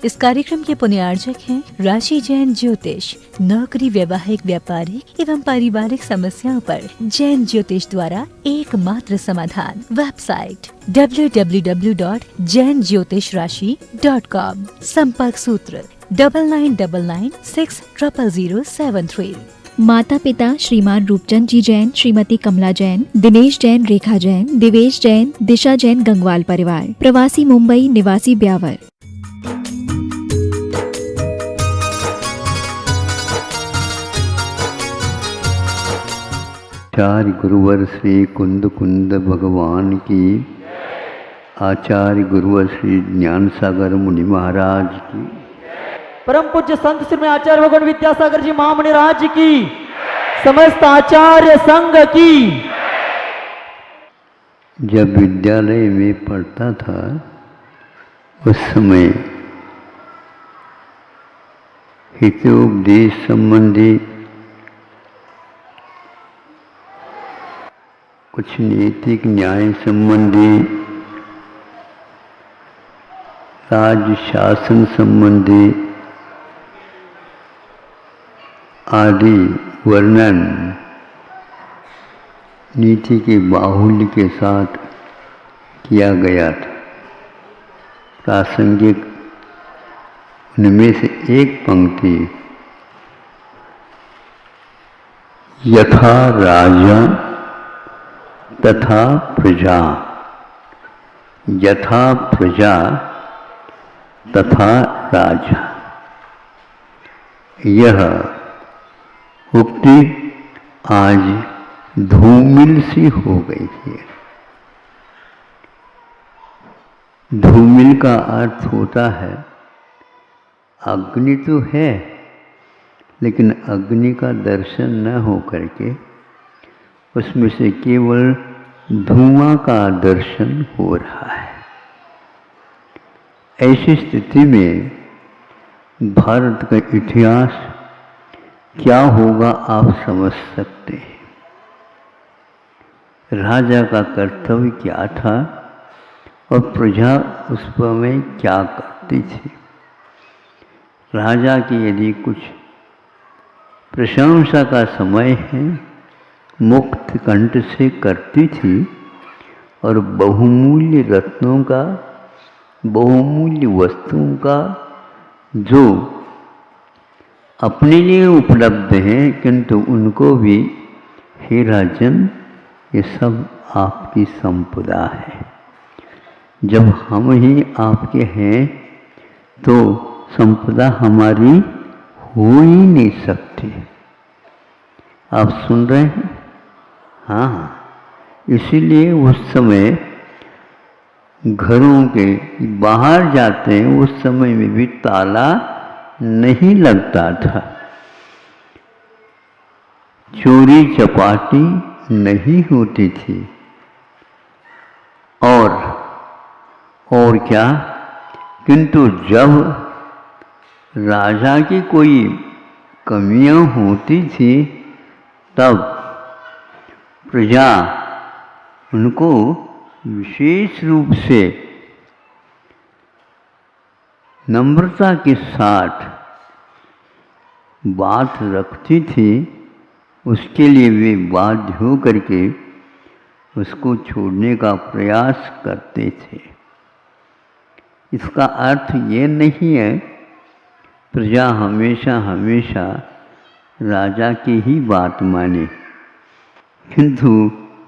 इस कार्यक्रम के पुण्यार्जक हैं राशि जैन ज्योतिष। नौकरी, वैवाहिक, व्यापारिक एवं पारिवारिक समस्याओं पर जैन ज्योतिष द्वारा एकमात्र समाधान। Website www.jainjyotishrashi.com। संपर्क सूत्र 9999600073। माता पिता श्रीमान रूपचंद जी जैन, श्रीमती कमला जैन, दिनेश जैन, रेखा जैन, दिवेश जैन, दिशा जैन, गंगवाल परिवार, प्रवासी मुंबई, निवासी ब्यावर। आचार्य गुरुवर श्री कुंद कुंद भगवान की, आचार्य गुरुवर श्री ज्ञान सागर मुनि महाराज की, परम पूज्य संत श्री आचार्य भगवान विद्यासागर जी महामुनि राज की, समस्त आचार्य संघ की। जब विद्यालय में पढ़ता था उस समय हितोपदेश संबंधी कुछ नैतिक न्याय संबंधी, राज्य शासन संबंधी आदि वर्णन नीति के बाहुल्य के साथ किया गया था। प्रासंगिक उनमें से एक पंक्ति, यथा राजा तथा प्रजा, यथा प्रजा तथा राजा, यह उक्ति आज धूमिल सी हो गई है। धूमिल का अर्थ होता है अग्नि तो है, लेकिन अग्नि का दर्शन न हो करके उसमें से केवल धुआं का दर्शन हो रहा है। ऐसी स्थिति में भारत का इतिहास क्या होगा आप समझ सकते हैं। राजा का कर्तव्य क्या था और प्रजा उस समय क्या करती थी। राजा की यदि कुछ प्रशंसा का समय है, मुक्त कंठ से करती थी और बहुमूल्य रत्नों का, बहुमूल्य वस्तुओं का जो अपने लिए उपलब्ध हैं, किंतु उनको भी हे राजन ये सब आपकी संपदा है, जब हम ही आपके हैं तो संपदा हमारी हो ही नहीं सकती। आप सुन रहे हैं? हाँ, इसीलिए उस समय घरों के बाहर जाते हैं उस समय में भी ताला नहीं लगता था, चोरी चपाटी नहीं होती थी। और क्या, किंतु जब राजा की कोई कमियां होती थी तब प्रजा उनको विशेष रूप से नम्रता के साथ बात रखती थी। उसके लिए वे बाध्य हो करके उसको छोड़ने का प्रयास करते थे। इसका अर्थ ये नहीं है प्रजा हमेशा हमेशा राजा की ही बात माने, किंतु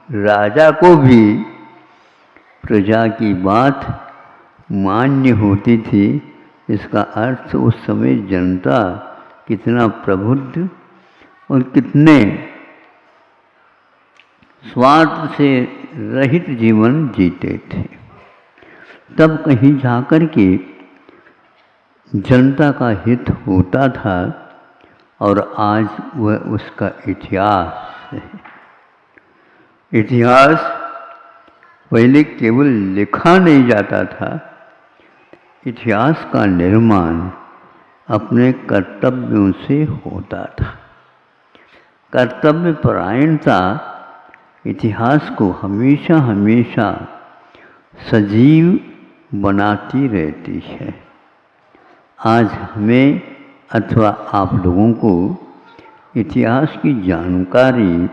राजा को भी प्रजा की बात मान्य होती थी। इसका अर्थ उस समय जनता कितना प्रबुद्ध और कितने स्वार्थ से रहित जीवन जीते थे। तब कहीं जाकर के जनता का हित होता था और आज वह उसका इतिहास है। इतिहास पहले केवल लिखा नहीं जाता था, इतिहास का निर्माण अपने कर्तव्यों से होता था। कर्तव्य परायणता इतिहास को हमेशा हमेशा सजीव बनाती रहती है। आज हमें अथवा आप लोगों को इतिहास की जानकारी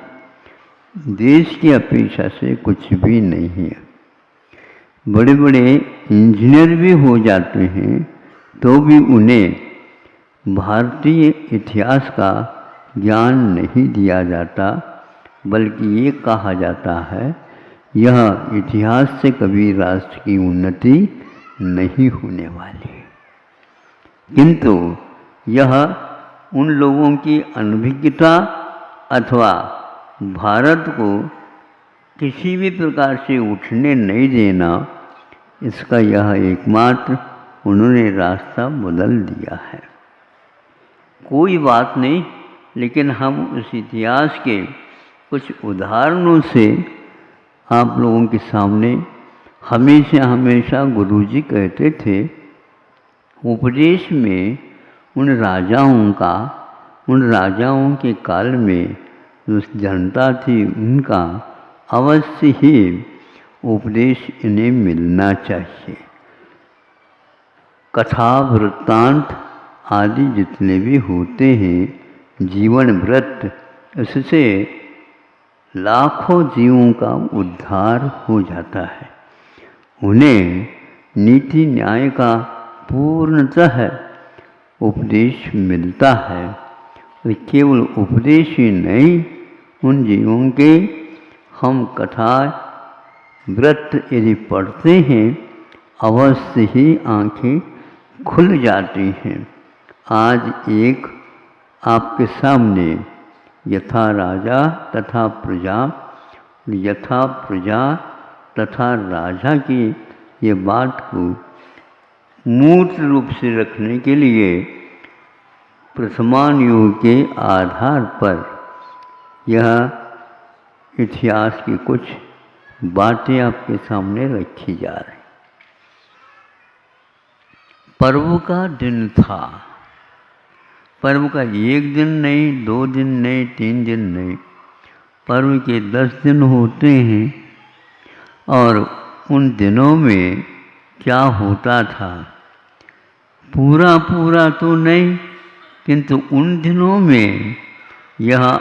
देश की अपेक्षा से कुछ भी नहीं है। बड़े बड़े इंजीनियर भी हो जाते हैं तो भी उन्हें भारतीय इतिहास का ज्ञान नहीं दिया जाता, बल्कि ये कहा जाता है यह इतिहास से कभी राष्ट्र की उन्नति नहीं होने वाली। किंतु यह उन लोगों की अनभिज्ञता अथवा भारत को किसी भी प्रकार से उठने नहीं देना, इसका यह एकमात्र उन्होंने रास्ता बदल दिया है। कोई बात नहीं, लेकिन हम उस इतिहास के कुछ उदाहरणों से आप लोगों के सामने हमेशा गुरुजी कहते थे, उपदेश में उन राजाओं के काल में जो जनता थी उनका अवश्य ही उपदेश इन्हें मिलना चाहिए। कथा वृत्तांत आदि जितने भी होते हैं, जीवन व्रत, इससे लाखों जीवों का उद्धार हो जाता है। उन्हें नीति न्याय का पूर्णतः उपदेश मिलता है। और केवल उपदेश ही नहीं, उन जीवों के हम कथा व्रत यदि पढ़ते हैं, अवश्य ही आँखें खुल जाती हैं। आज एक आपके सामने यथा राजा तथा प्रजा, यथा प्रजा तथा राजा की ये बात को मूर्त रूप से रखने के लिए प्रथमान युग के आधार पर यह इतिहास की कुछ बातें आपके सामने रखी जा रही। पर्व का दिन था। पर्व का एक दिन नहीं, 2 दिन नहीं, 3 दिन नहीं, पर्व के 10 दिन होते हैं। और उन दिनों में क्या होता था, पूरा तो नहीं, किंतु उन दिनों में यह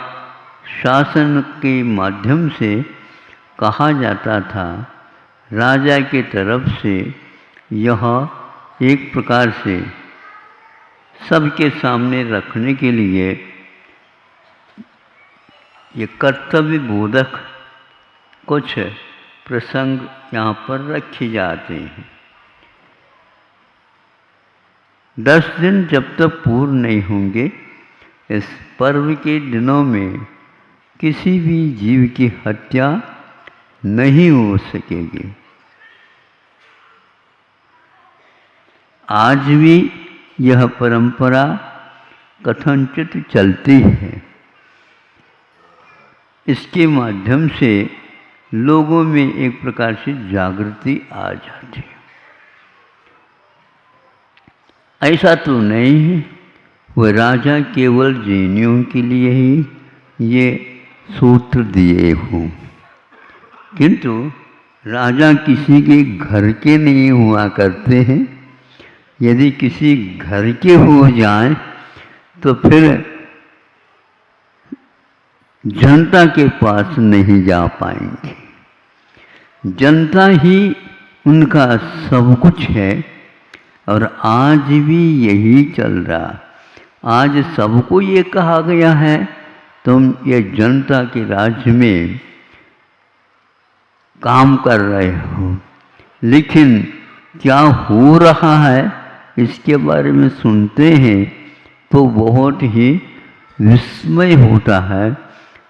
शासन के माध्यम से कहा जाता था, राजा के तरफ से यह एक प्रकार से सबके सामने रखने के लिए ये कर्तव्य बोधक कुछ प्रसंग यहाँ पर रखे जाते हैं। 10 दिन जब तक पूर्ण नहीं होंगे, इस पर्व के दिनों में किसी भी जीव की हत्या नहीं हो सकेगी। आज भी यह परंपरा कथनचित चलती है। इसके माध्यम से लोगों में एक प्रकार से जागृति आ जाती है। ऐसा तो नहीं है वह राजा केवल जैनियों के लिए ही ये सूत्र दिए हों, किंतु राजा किसी के घर के नहीं हुआ करते हैं। यदि किसी घर के हो जाए तो फिर जनता के पास नहीं जा पाएंगे। जनता ही उनका सब कुछ है, और आज भी यही चल रहा। आज सबको ये कहा गया है तुम ये जनता के राज्य में काम कर रहे हो, लेकिन क्या हो रहा है इसके बारे में सुनते हैं तो बहुत ही विस्मय होता है।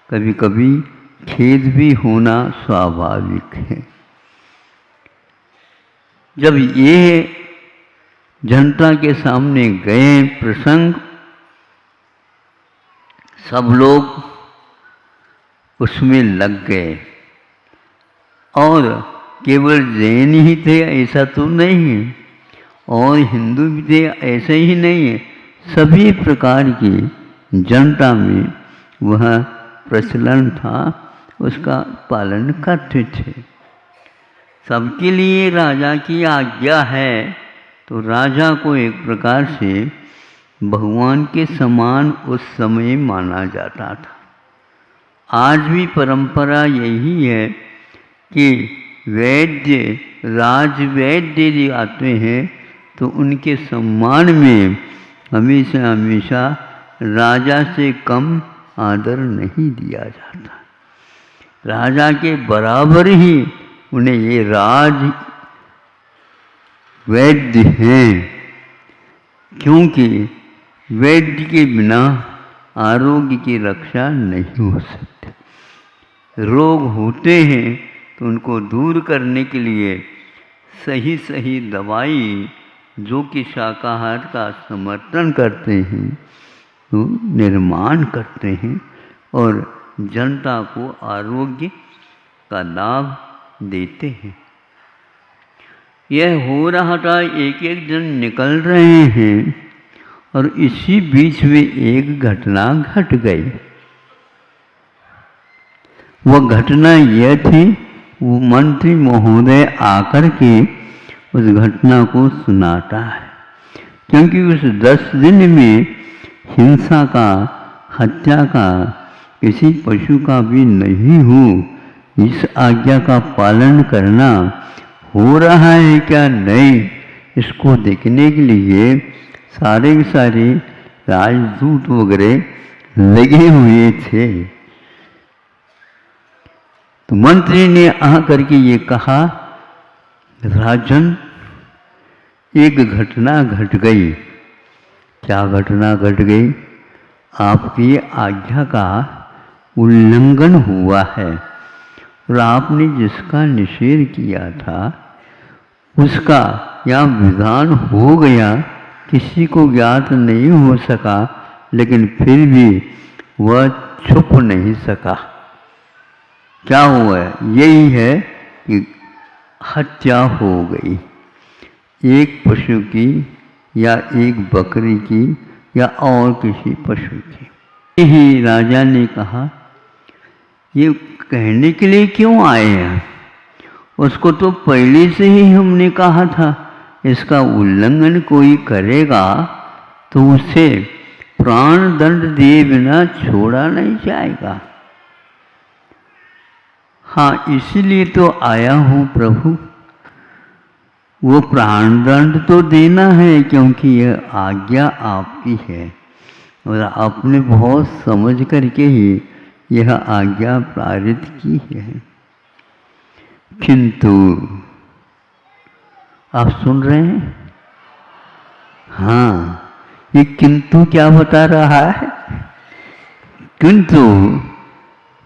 कभी कभी खेद भी होना स्वाभाविक है। जब ये जनता के सामने गए प्रसंग, सब लोग उसमें लग गए। और केवल जैन ही थे ऐसा तो नहीं है, और हिंदू भी थे ऐसा ही नहीं है। सभी प्रकार की जनता में वह प्रचलन था, उसका पालन करते थे। सबके लिए राजा की आज्ञा है तो राजा को एक प्रकार से भगवान के समान उस समय माना जाता था। आज भी परंपरा यही है कि वैद्य राजवैद्य यदि आते हैं तो उनके सम्मान में हमेशा हमेशा राजा से कम आदर नहीं दिया जाता। राजा के बराबर ही उन्हें ये राज वैद्य हैं, क्योंकि वैद्य के बिना आरोग्य की रक्षा नहीं हो सकती। रोग होते हैं तो उनको दूर करने के लिए सही सही दवाई जो कि शाकाहार का समर्थन करते हैं तो निर्माण करते हैं और जनता को आरोग्य का लाभ देते हैं। यह हो रहा था, एक एक दिन निकल रहे हैं और इसी बीच में एक घटना घट गई। वह घटना यह थी, वो मंत्री महोदय आकर के उस घटना को सुनाता है, क्योंकि उस 10 दिन में हिंसा का, हत्या का किसी पशु का भी नहीं हो। इस आज्ञा का पालन करना हो रहा है क्या नहीं, इसको देखने के लिए सारे के सारे राजदूत वगैरह लगे हुए थे। तो मंत्री ने आकर के ये कहा, राजन एक घटना घट गई। क्या घटना घट गई? आपकी आज्ञा का उल्लंघन हुआ है और आपने जिसका निषेध किया था उसका या विधान हो गया, किसी को ज्ञात नहीं हो सका, लेकिन फिर भी वह छुप नहीं सका। क्या हुआ है? यही है कि हत्या हो गई, एक पशु की या एक बकरी की या और किसी पशु की। यही राजा ने कहा, ये कहने के लिए क्यों आए हैं? उसको तो पहले से ही हमने कहा था, इसका उल्लंघन कोई करेगा तो उसे प्राण दंड दिए बिना छोड़ा नहीं जाएगा। हाँ, इसलिए तो आया हूँ प्रभु, वो प्राण दंड तो देना है, क्योंकि यह आज्ञा आपकी है और आपने बहुत समझ करके ही यह आज्ञा पारित की है। किंतु आप सुन रहे हैं? हाँ, ये किंतु क्या बता रहा है? किंतु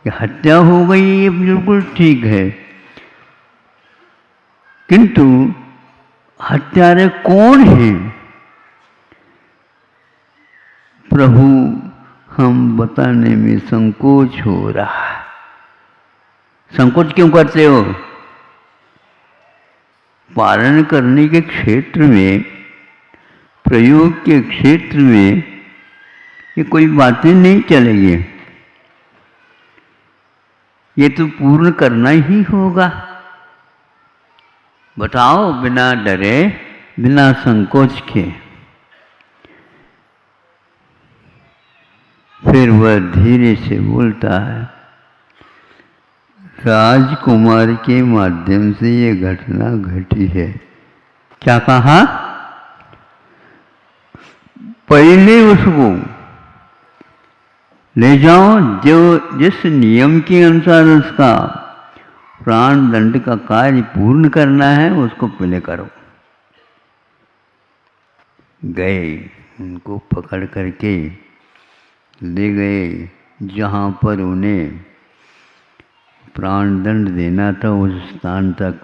हत्या हो गई, ये बिल्कुल ठीक है, किंतु हत्यारे कौन हैं? प्रभु, हम बताने में संकोच हो रहा है। संकोच क्यों करते हो? पालन करने के क्षेत्र में, प्रयोग के क्षेत्र में ये कोई बातें नहीं चलेगी, ये तो पूर्ण करना ही होगा। बताओ, बिना डरे, बिना संकोच के। फिर वह धीरे से बोलता है, राजकुमार के माध्यम से ये घटना घटी है। क्या कहा? पहले उसको ले जाओ, जो जिस नियम के अनुसार उसका प्राण दंड का कार्य पूर्ण करना है उसको पहले करो। गए, उनको पकड़ करके ले गए जहाँ पर उन्हें प्राण दंड देना था, उस स्थान तक।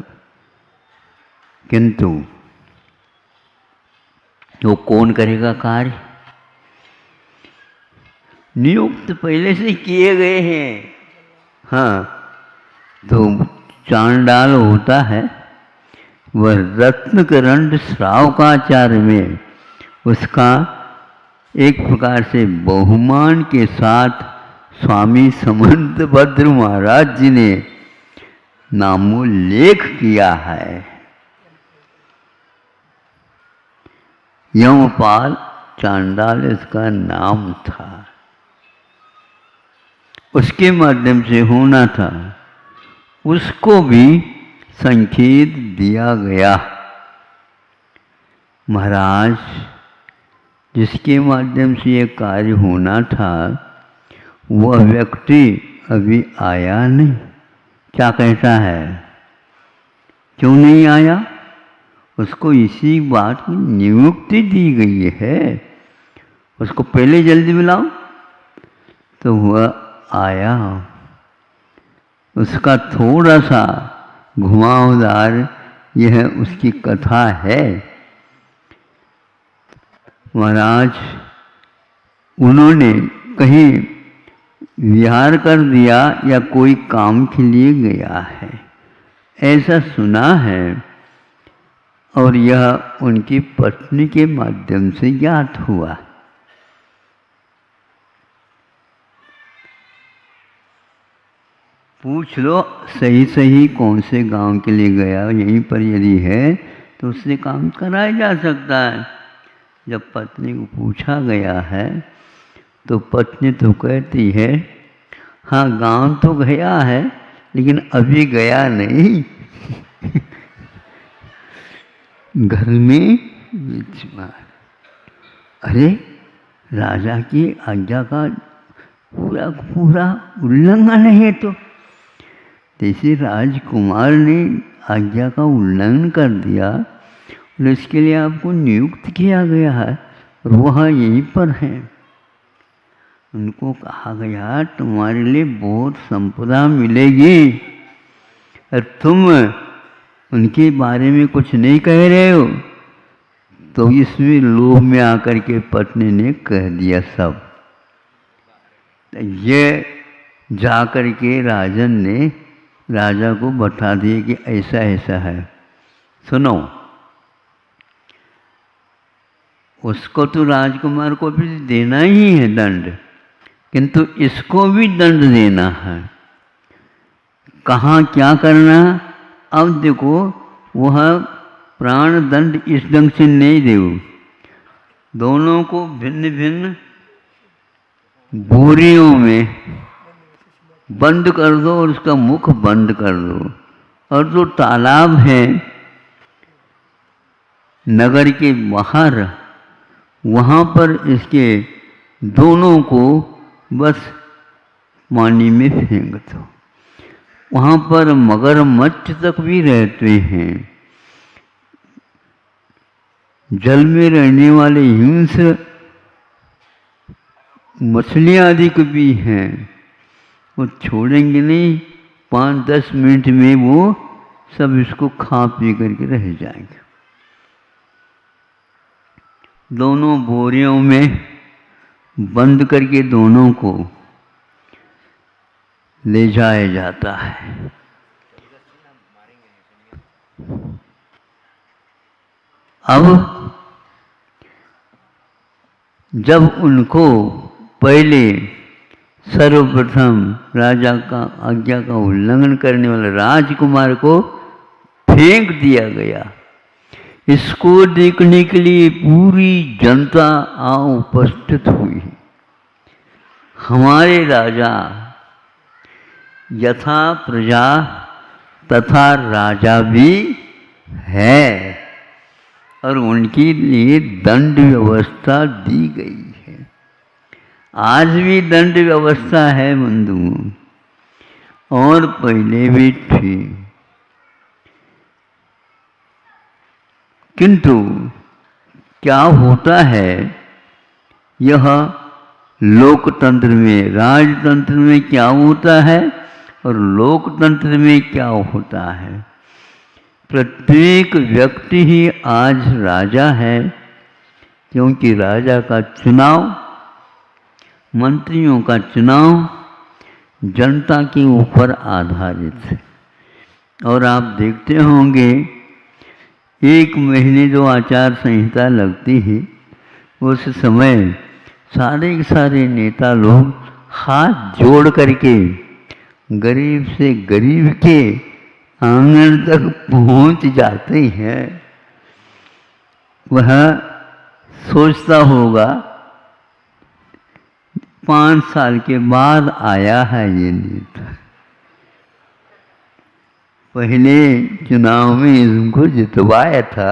किंतु वो कौन करेगा कार्य? नियुक्त पहले से किए गए हैं। हाँ, तो चांडाल होता है, वह रत्नकरंड श्रावकाचार्य में उसका एक प्रकार से बहुमान के साथ स्वामी समंतभद्र महाराज जी ने नामोल्लेख किया है। यमपाल चांडाल इसका नाम था, उसके माध्यम से होना था, उसको भी संकेत दिया गया। महाराज, जिसके माध्यम से ये कार्य होना था वह व्यक्ति अभी आया नहीं। क्या कहता है, क्यों नहीं आया? उसको इसी बात की नियुक्ति दी गई है, उसको पहले जल्दी बुलाओ। तो वह आया। उसका थोड़ा सा घुमावदार यह उसकी कथा है। महाराज, उन्होंने कहीं विहार कर दिया या कोई काम के लिए गया है, ऐसा सुना है, और यह उनकी पत्नी के माध्यम से ज्ञात हुआ। पूछ लो सही सही कौन से गांव के लिए गया, यहीं पर यदि है तो उससे काम कराया जा सकता है। जब पत्नी को पूछा गया है तो पत्नी तो कहती है, हाँ गांव तो गया है लेकिन अभी गया नहीं घर में विचमान। अरे, राजा की आज्ञा का पूरा पूरा उल्लंघन है। तो जैसे राजकुमार ने आज्ञा का उल्लंघन कर दिया और इसके लिए आपको नियुक्त किया गया है और वह यहीं पर है। उनको कहा गया तुम्हारे लिए बहुत संपदा मिलेगी और तुम उनके बारे में कुछ नहीं कह रहे हो। तो इसमें लोभ में आकर के पत्नी ने कह दिया सब। ये जाकर के राजन ने राजा को बता दिया कि ऐसा ऐसा है। सुनो, उसको तो राजकुमार को भी देना ही है दंड, किंतु इसको भी दंड देना है। कहाँ क्या करना? अब देखो, वह प्राण दंड इस ढंग से नहीं दे, दोनों को भिन्न भिन्न बोरियों में बंद कर दो और उसका मुख बंद कर दो। और जो तालाब है नगर के बाहर, वहाँ पर इसके दोनों को बस पानी में फेंक दो। वहाँ पर मगरमच्छ तक भी रहते हैं, जल में रहने वाले हिंस मछलियाँ आदि भी हैं। वो छोड़ेंगे नहीं, 5-10 मिनट में वो सब इसको खा पी करके रह जाएंगे। दोनों बोरियों में बंद करके दोनों को ले जाया जाता है। अब जब उनको पहले सर्वप्रथम राजा का आज्ञा का उल्लंघन करने वाले राजकुमार को फेंक दिया गया, इसको देखने के लिए पूरी जनता आ उपस्थित हुई। हमारे राजा यथा प्रजा तथा राजा भी है और उनके लिए दंड व्यवस्था दी गई है। आज भी दंड व्यवस्था है बंधुओं, और पहले भी थी। किंतु क्या होता है, यह लोकतंत्र में, राजतंत्र में क्या होता है और लोकतंत्र में क्या होता है, प्रत्येक व्यक्ति ही आज राजा है, क्योंकि राजा का चुनाव, मंत्रियों का चुनाव जनता के ऊपर आधारित है। और आप देखते होंगे 1 महीने जो आचार संहिता लगती है, उस समय सारे के सारे नेता लोग हाथ जोड़ करके गरीब से गरीब के आंगन तक पहुंच जाते हैं। वह सोचता होगा 5 साल के बाद आया है ये नेता, पहले चुनाव में इसको जितवाया था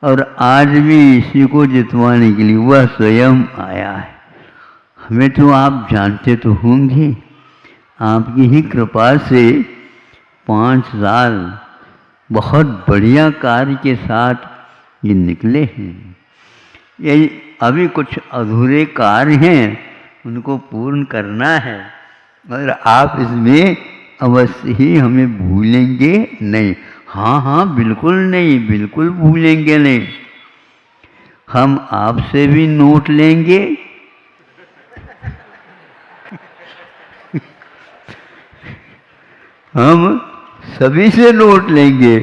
और आज भी इसी को जितवाने के लिए वह स्वयं आया है। हमें तो आप जानते तो होंगे, आपकी ही कृपा से 5 साल बहुत बढ़िया कार्य के साथ ये निकले हैं। ये अभी कुछ अधूरे कार्य हैं, उनको पूर्ण करना है और आप इसमें अवश्य ही हमें भूलेंगे नहीं। हाँ हाँ, बिल्कुल नहीं, बिल्कुल भूलेंगे नहीं। हम आपसे भी नोट लेंगे हम सभी से नोट लेंगे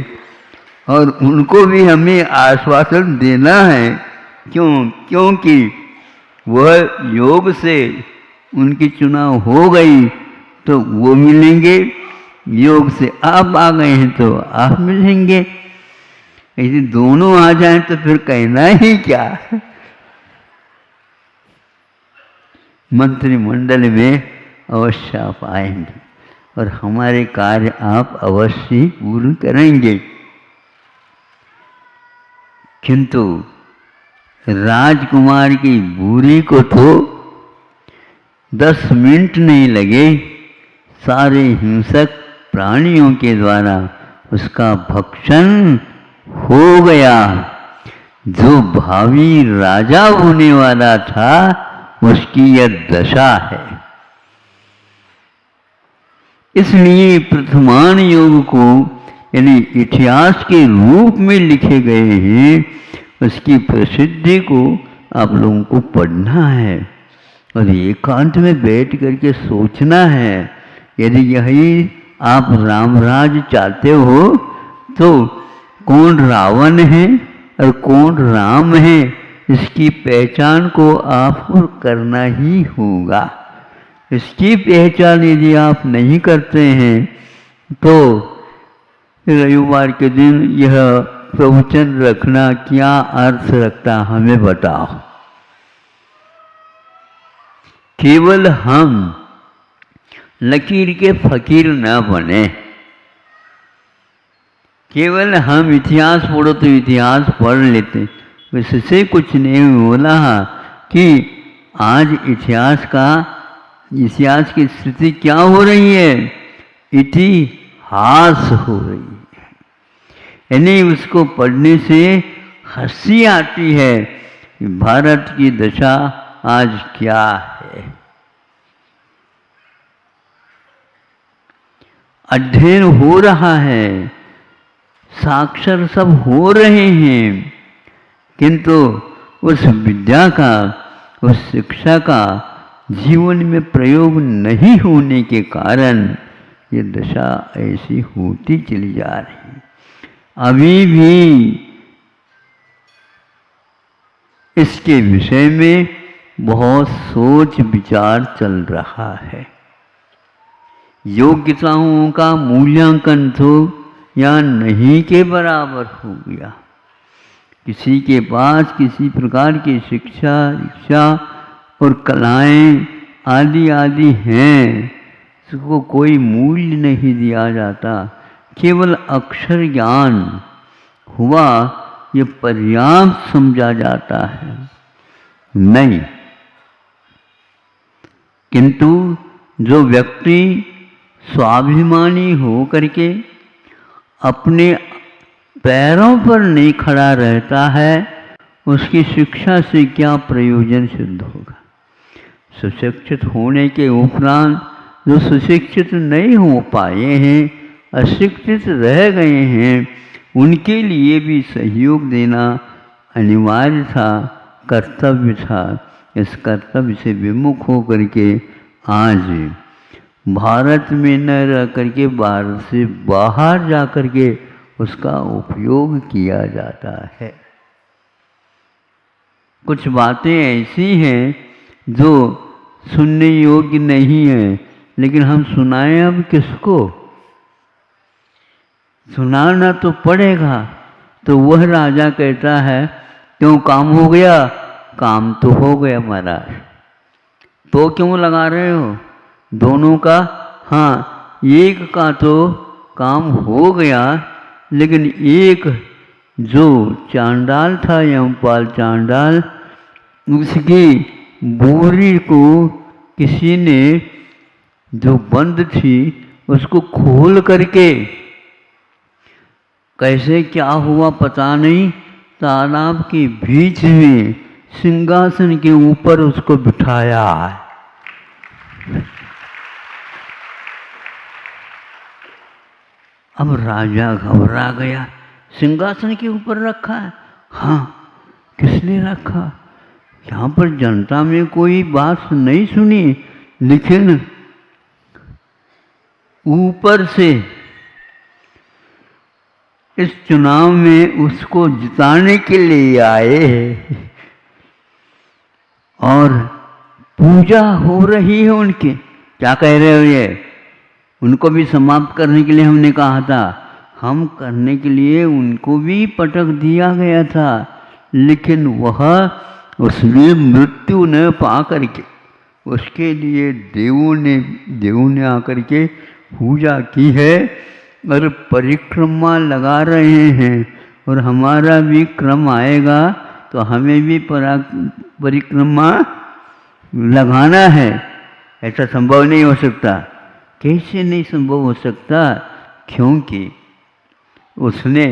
और उनको भी हमें आश्वासन देना है। क्योंकि वह योग से उनकी चुनाव हो गई तो वो मिलेंगे, योग से आप आ गए हैं तो आप मिलेंगे। यदि दोनों आ जाएं तो फिर कहना ही क्या। मंत्रिमंडल में अवश्य आप आएंगे और हमारे कार्य आप अवश्य ही पूर्ण करेंगे। किंतु राजकुमार की बूढ़ी को तो 10 मिनट नहीं लगे, सारे हिंसक प्राणियों के द्वारा उसका भक्षण हो गया। जो भावी राजा होने वाला था उसकी यह दशा है। इसलिए प्रथमान योग को यानी इतिहास के रूप में लिखे गए हैं, उसकी प्रसिद्धि को आप लोगों को पढ़ना है और एकांत में बैठ करके सोचना है। यदि यही आप रामराज चाहते हो तो कौन रावण है और कौन राम है, इसकी पहचान को आपको करना ही होगा। इसकी पहचान यदि आप नहीं करते हैं तो रविवार के दिन यह प्रवचन रखना क्या अर्थ रखता, हमें बताओ। केवल हम लकीर के फकीर न बने, केवल हम इतिहास पढ़ो तो इतिहास पढ़ लेते, इससे कुछ नहीं बोला कि आज इतिहास की स्थिति क्या हो रही है, इतिहास हो रही है। यानी उसको पढ़ने से हंसी आती है कि भारत की दशा आज क्या है। अध्ययन हो रहा है, साक्षर सब हो रहे हैं, किंतु उस विद्या का, उस शिक्षा का जीवन में प्रयोग नहीं होने के कारण ये दशा ऐसी होती चली जा रही है। अभी भी इसके विषय में बहुत सोच विचार चल रहा है। योग्यताओं का मूल्यांकन तो या नहीं के बराबर हो गया। किसी के पास किसी प्रकार की शिक्षा और कलाएं आदि आदि हैं, उसको कोई मूल्य नहीं दिया जाता। केवल अक्षर ज्ञान हुआ ये पर्याप्त समझा जाता है, नहीं। किंतु जो व्यक्ति स्वाभिमानी हो करके अपने पैरों पर नहीं खड़ा रहता है, उसकी शिक्षा से क्या प्रयोजन सिद्ध होगा। सुशिक्षित होने के उपरांत जो सुशिक्षित नहीं हो पाए हैं, अशिक्षित रह गए हैं, उनके लिए भी सहयोग देना अनिवार्य था, कर्तव्य था। इस कर्तव्य से विमुख हो करके आज भारत में न रह करके भारत से बाहर जा करके उसका उपयोग किया जाता है। कुछ बातें ऐसी हैं जो सुनने योग्य नहीं है, लेकिन हम सुनाएं अब किसको? सुनाना तो पड़ेगा। तो वह राजा कहता है क्यों काम हो गया? काम तो हो गया महाराज, तो क्यों लगा रहे हो? दोनों का, हाँ एक का तो काम हो गया, लेकिन एक जो चांडाल था, यमपाल चांडाल, उसकी बोरी को किसी ने, जो बंद थी, उसको खोल करके, कैसे क्या हुआ पता नहीं, तालाब के बीच में सिंहासन के ऊपर उसको बिठाया है। अब राजा घबरा गया, सिंहासन के ऊपर रखा है? हाँ, किसने रखा? यहाँ पर जनता में कोई बात नहीं सुनी, लेकिन ऊपर से इस चुनाव में उसको जिताने के लिए आए हैं और पूजा हो रही है उनकी। क्या कह रहे हो ये? उनको भी समाप्त करने के लिए हमने कहा था, हम करने के लिए उनको भी पटक दिया गया था, लेकिन वह उसने मृत्यु न पा करके, उसके लिए देवों ने आकर के पूजा की है और परिक्रमा लगा रहे हैं। और हमारा भी क्रम आएगा तो हमें भी परिक्रमा लगाना है। ऐसा संभव नहीं हो सकता। कैसे नहीं संभव हो सकता? क्योंकि उसने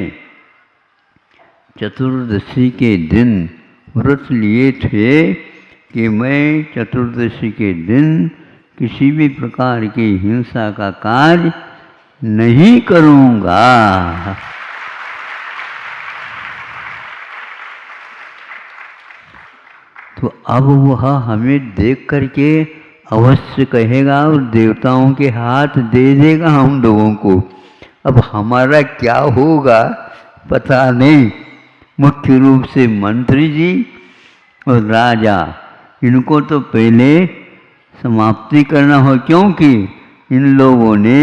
चतुर्दशी के दिन व्रत लिए थे कि मैं चतुर्दशी के दिन किसी भी प्रकार की हिंसा का कार्य नहीं करूँगा। तो अब वह हमें देख करके अवश्य कहेगा और देवताओं के हाथ दे देगा हम लोगों को। अब हमारा क्या होगा पता नहीं। मुख्य रूप से मंत्री जी और राजा, इनको तो पहले समाप्ति करना हो, क्योंकि इन लोगों ने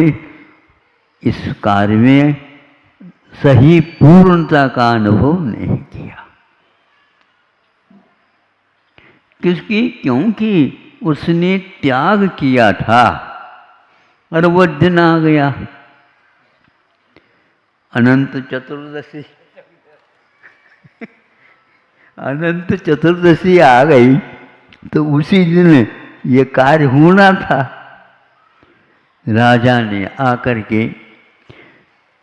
इस कार्य में सही पूर्णता का अनुभव नहीं किया। किसकी? क्योंकि उसने त्याग किया था और वह दिन आ गया, अनंत चतुर्दशी। अनंत चतुर्दशी आ गई तो उसी दिन ये कार्य होना था। राजा ने आकर के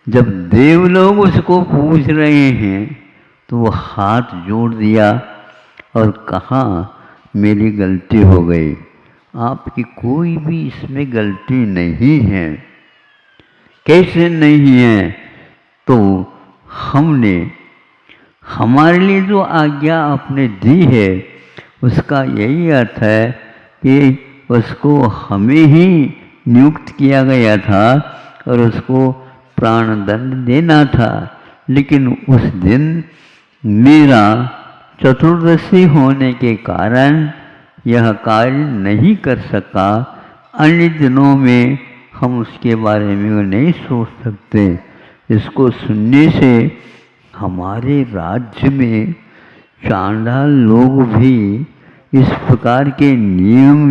जब देव लोग उसको पूछ रहे हैं तो वो हाथ जोड़ दिया और कहा, मेरी गलती हो गई, आपकी कोई भी इसमें गलती नहीं है। कैसे नहीं है? तो हमने, हमारे लिए जो आज्ञा आपने दी है उसका यही अर्थ है कि उसको हमें ही नियुक्त किया गया था और उसको प्राण दंड देना था, लेकिन उस दिन मेरा चतुर्दशी होने के कारण यह कार्य नहीं कर सका। अन्य दिनों में हम उसके बारे में नहीं सोच सकते। इसको सुनने से हमारे राज्य में चांडाल लोग भी इस प्रकार के नियम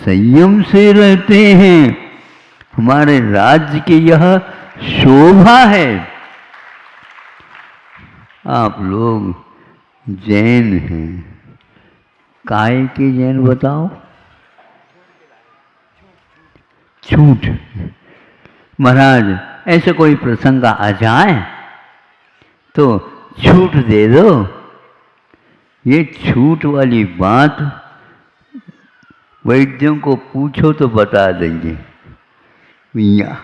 संयम से रहते हैं। हमारे राज्य की यह शोभा है। आप लोग जैन हैं, काय के जैन बताओ? झूठ। महाराज ऐसे कोई प्रसंग आ जाए तो झूठ दे दो। ये झूठ वाली बात वैद्यों को पूछो तो बता देंगे। भैया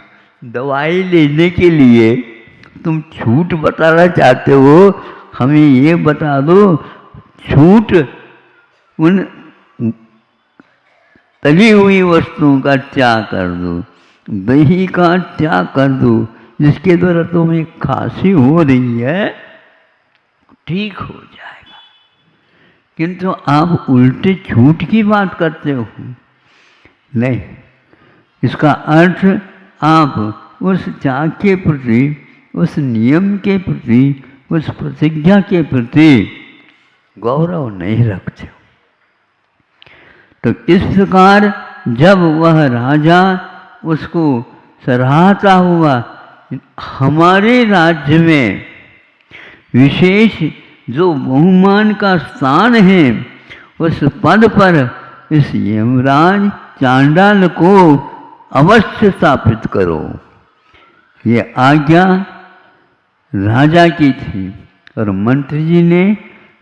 दवाई लेने के लिए तुम झूठ बताना चाहते हो, हमें ये बता दो झूठ उन तली हुई वस्तुओं का त्याग कर दो, दही का त्याग कर दो, जिसके द्वारा तुम्हें खांसी हो रही है, ठीक हो जाएगा। किंतु आप उल्टे झूठ की बात करते हो। नहीं, इसका अर्थ आप उस त्याग के प्रति, उस नियम के प्रति, उस प्रतिज्ञा के प्रति गौरव नहीं रखते हो। तो इस प्रकार जब वह राजा उसको सराहता हुआ, हमारे राज्य में विशेष जो बहुमान का स्थान है उस पद पर इस यमराज चांडाल को अवश्य स्थापित करो। ये आज्ञा राजा की थी और मंत्री जी ने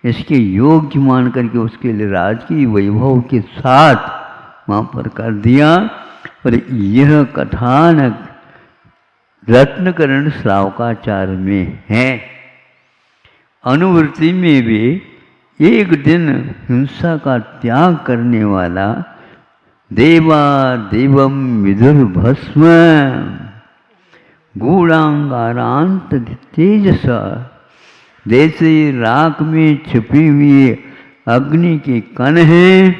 इसके योग्य मान करके उसके लिए राजकीय वैभव के साथ वहाँ पर कर दिया। और यह कथानक रत्नकरण श्रावकाचार में है। अनुवृत्ति में भी एक दिन हिंसा का त्याग करने वाला देवा देवम विदुर्भस्म गूढ़ांगारांत तेजसा, जैसे राख में छिपी हुई अग्नि के कण हैं,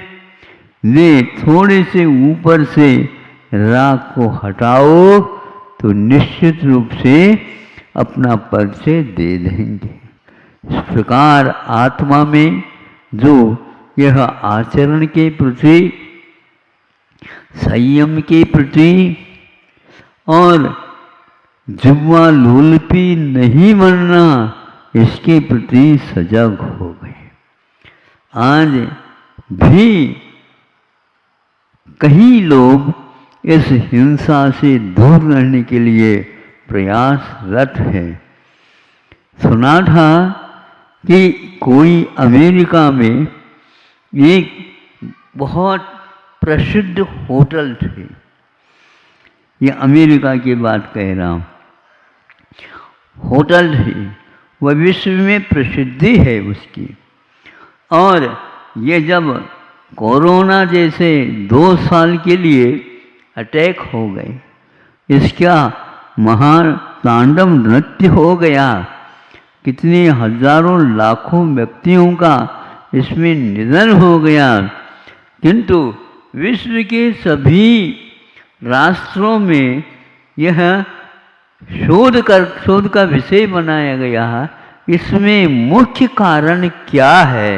ने थोड़े से ऊपर से राख को हटाओ तो निश्चित रूप से अपना परिचय दे देंगे। इस प्रकार आत्मा में जो यह आचरण के प्रति, संयम के प्रति और जिह्वा लोलपी नहीं बनना, इसके प्रति सजग हो गए। आज भी कई लोग इस हिंसा से दूर रहने के लिए प्रयासरत है। सुना था कि कोई अमेरिका में एक बहुत प्रसिद्ध होटल थे, ये अमेरिका की बात कह रहा हूँ, होटल थी, वह विश्व में प्रसिद्धि है उसकी। और ये जब कोरोना जैसे 2 साल के लिए अटैक हो गए, इसका महान तांडव नृत्य हो गया, कितने हजारों लाखों व्यक्तियों का इसमें निधन हो गया, किंतु विश्व के सभी राष्ट्रों में यह शोध का विषय बनाया गया। इसमें मुख्य कारण क्या है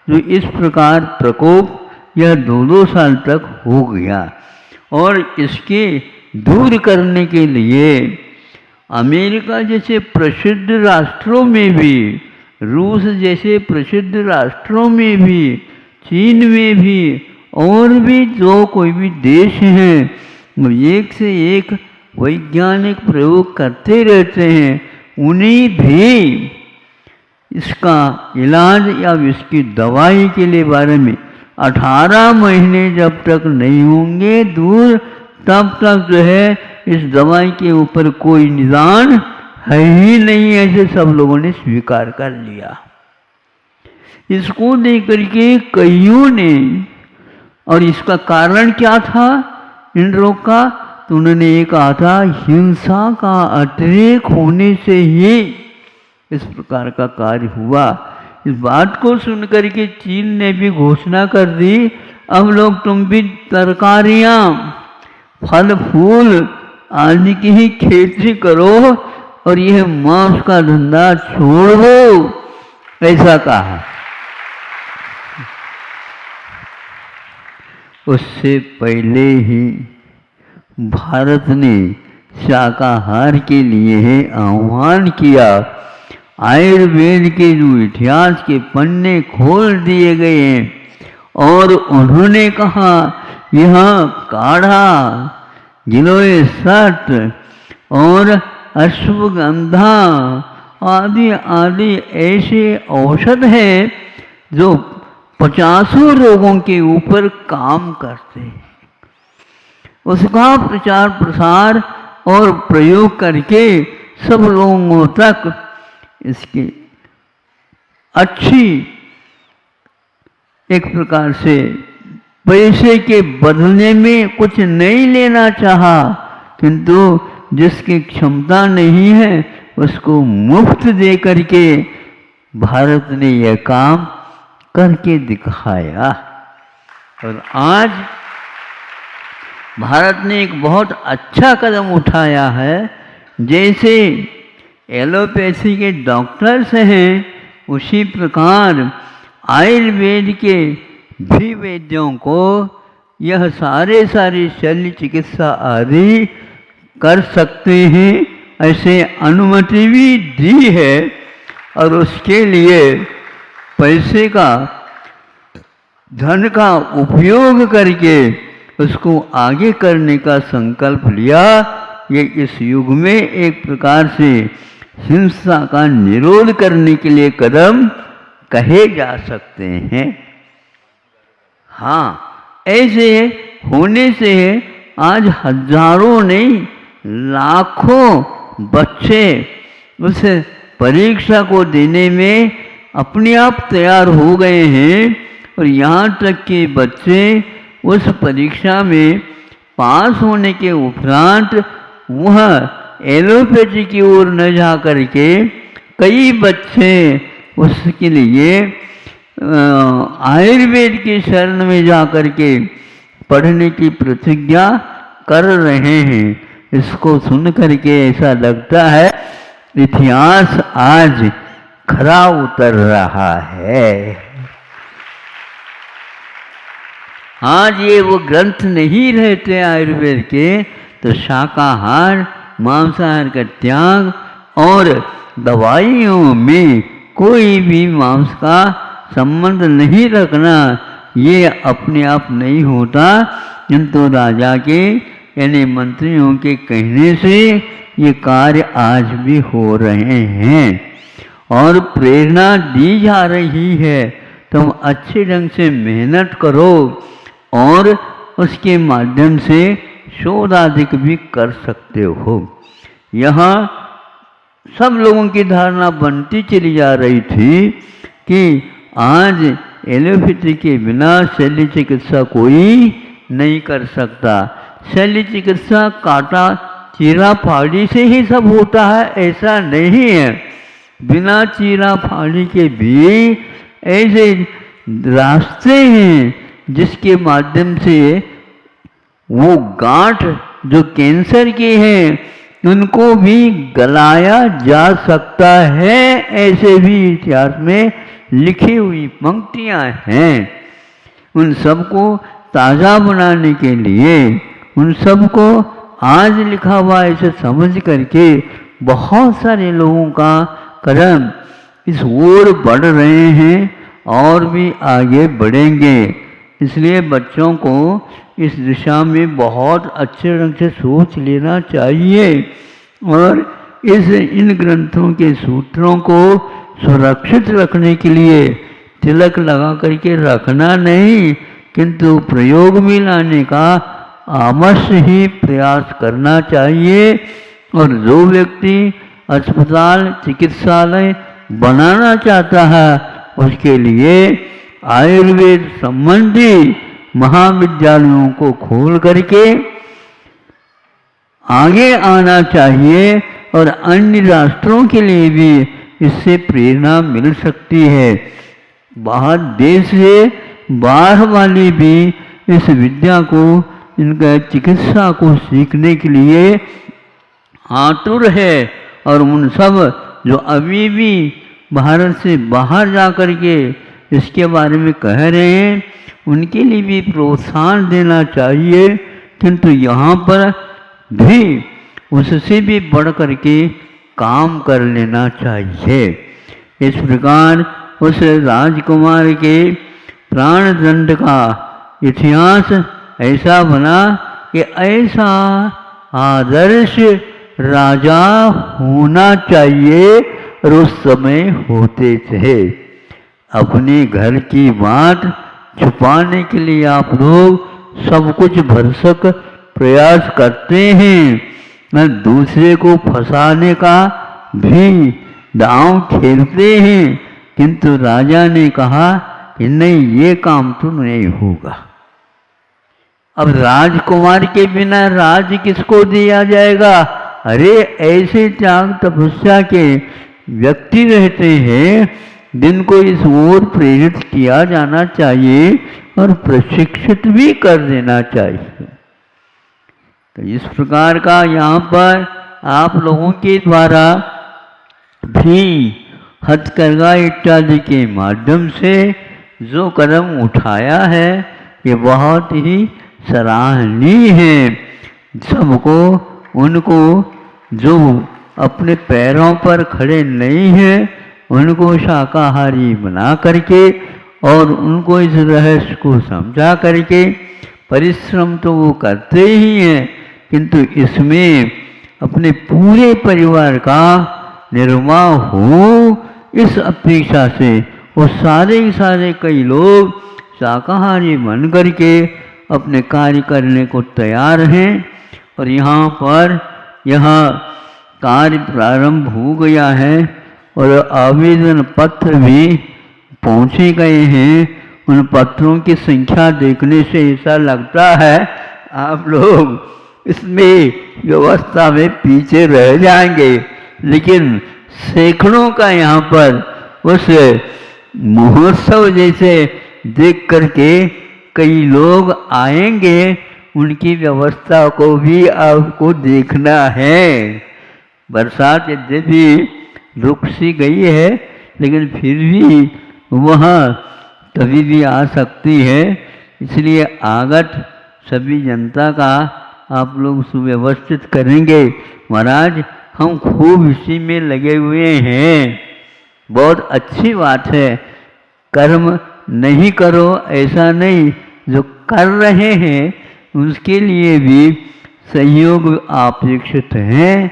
जो इस प्रकार प्रकोप यह 2-2 साल तक हो गया, और इसके दूर करने के लिए अमेरिका जैसे प्रसिद्ध राष्ट्रों में भी, रूस जैसे प्रसिद्ध राष्ट्रों में भी, चीन में भी, और भी जो कोई भी देश हैं, एक से एक वैज्ञानिक प्रयोग करते रहते हैं। उन्हीं भी इसका इलाज या इसकी दवाई के लिए बारे में 18 महीने जब तक नहीं होंगे दूर, तब तक जो है इस दवाई के ऊपर कोई निदान है ही नहीं, ऐसे सब लोगों ने स्वीकार कर लिया। इसको लेकर के कईयों ने, और इसका कारण क्या था इन रोग का, तो उन्होंने ये कहा था हिंसा का अतिरेक होने से ही इस प्रकार का कार्य हुआ। इस बात को सुनकर के चीन ने भी घोषणा कर दी, अब लोग तुम भी तरकारियां, फल फूल आदि की ही खेती करो और यह मांस का धंधा छोड़ दो, ऐसा कहा। उससे पहले ही भारत ने शाकाहार के लिए आह्वान किया। आयुर्वेद के जो इतिहास के पन्ने खोल दिए गए हैं और उन्होंने कहा यह काढ़ा, गिलोय सट और अश्वगंधा आदि आदि ऐसे औषध हैं जो 50 रोगों के ऊपर काम करते हैं। उसका प्रचार प्रसार और प्रयोग करके सब लोगों तक इसकी अच्छी एक प्रकार से पैसे के बदले में कुछ नहीं लेना चाहा, किंतु जिसकी क्षमता नहीं है उसको मुफ्त दे करके भारत ने यह काम करके दिखाया। और आज भारत ने एक बहुत अच्छा कदम उठाया है। जैसे एलोपैथी के डॉक्टर्स हैं, उसी प्रकार आयुर्वेद के भी वैद्यों को यह सारे शल्य चिकित्सा आदि कर सकते हैं, ऐसे अनुमति भी दी है। और उसके लिए पैसे का, धन का उपयोग करके उसको आगे करने का संकल्प लिया। ये इस युग में एक प्रकार से हिंसा का निरोध करने के लिए कदम कहे जा सकते हैं। हाँ, ऐसे होने से आज हजारों नहीं लाखों बच्चे उस परीक्षा को देने में अपने आप तैयार हो गए हैं। और यहाँ तक कि बच्चे उस परीक्षा में पास होने के उपरांत वह एलोपैथी की ओर न जा करके कई बच्चे उसके लिए आयुर्वेद की शरण में जा करके पढ़ने की प्रतिज्ञा कर रहे हैं। इसको सुन करके ऐसा लगता है इतिहास आज खरा उतर रहा है। आज ये वो ग्रंथ नहीं रहते आयुर्वेद के, तो शाकाहार, मांसाहार का त्याग और दवाइयों में कोई भी मांस का संबंध नहीं रखना, ये अपने आप नहीं होता, किंतु राजा के यानी मंत्रियों के कहने से ये कार्य आज भी हो रहे हैं और प्रेरणा दी जा रही है। तुम अच्छे ढंग से मेहनत करो और उसके माध्यम से शोध आदि भी कर सकते हो। यहाँ सब लोगों की धारणा बनती चली जा रही थी कि आज एलोपैथी के बिना शल्य चिकित्सा कोई नहीं कर सकता। शल्य चिकित्सा काटा चीरा फाड़ी से ही सब होता है, ऐसा नहीं है। बिना चीरा फाड़ी के भी ऐसे रास्ते हैं जिसके माध्यम से वो गांठ जो कैंसर के हैं उनको भी गलाया जा सकता है। ऐसे भी इतिहास में लिखी हुई पंक्तियां हैं। उन सबको ताज़ा बनाने के लिए, उन सबको आज लिखा हुआ ऐसे समझ करके बहुत सारे लोगों का कदम इस ओर बढ़ रहे हैं और भी आगे बढ़ेंगे। इसलिए बच्चों को इस दिशा में बहुत अच्छे ढंग से सोच लेना चाहिए और इन ग्रंथों के सूत्रों को सुरक्षित रखने के लिए तिलक लगा करके रखना नहीं, किंतु प्रयोग में लाने का अवश्य ही प्रयास करना चाहिए। और जो व्यक्ति अस्पताल चिकित्सालय बनाना चाहता है उसके लिए आयुर्वेद संबंधी महाविद्यालयों को खोल करके आगे आना चाहिए और अन्य राष्ट्रों के लिए भी इससे प्रेरणा मिल सकती है। बाहर देश से बाहर वाले भी इस विद्या को, इनका चिकित्सा को सीखने के लिए आतुर है और उन सब जो अभी भी भारत से बाहर जा कर के इसके बारे में कह रहे हैं उनके लिए भी प्रोत्साहन देना चाहिए, किंतु यहाँ पर भी उससे भी बढ़ कर के काम कर लेना चाहिए। इस प्रकार उस राजकुमार के प्राणदंड का इतिहास ऐसा बना कि ऐसा आदर्श राजा होना चाहिए और उस समय होते थे। अपने घर की बात छुपाने के लिए आप लोग सब कुछ भरसक प्रयास करते हैं, न दूसरे को फंसाने का भी दांव खेलते हैं, किंतु राजा ने कहा कि नहीं, ये काम तो नहीं होगा। अब राजकुमार के बिना राज किसको दिया जाएगा? अरे ऐसे त्याग तपस्या के व्यक्ति रहते हैं जिनको इस ओर प्रेरित किया जाना चाहिए और प्रशिक्षित भी कर देना चाहिए। तो इस प्रकार का यहाँ पर आप लोगों के द्वारा भी हथकरघा इत्यादि के माध्यम से जो कदम उठाया है ये बहुत ही सराहनीय है। सबको उनको जो अपने पैरों पर खड़े नहीं हैं उनको शाकाहारी बना करके और उनको इस रहस्य को समझा करके परिश्रम तो वो करते ही हैं, किंतु इसमें अपने पूरे परिवार का निर्वाह हो इस अपेक्षा से वो सारे सारे कई लोग शाकाहारी बन करके अपने कार्य करने को तैयार हैं। और यहाँ पर यहाँ कार्य प्रारंभ हो गया है और आवेदन पत्र भी पहुँचे गए हैं। उन पत्रों की संख्या देखने से ऐसा लगता है आप लोग इसमें व्यवस्था में पीछे रह जाएंगे, लेकिन सैकड़ों का यहाँ पर उस महोत्सव जैसे देख करके कई लोग आएंगे। उनकी व्यवस्था को भी आपको देखना है। बरसात यद्यपि रुक सी गई है लेकिन फिर भी वहाँ कभी भी आ सकती है, इसलिए आगत सभी जनता का आप लोग सुव्यवस्थित करेंगे। महाराज हम खूब इसी में लगे हुए हैं, बहुत अच्छी बात है। कर्म नहीं करो ऐसा नहीं, जो कर रहे हैं उसके लिए भी सहयोग अपेक्षित है।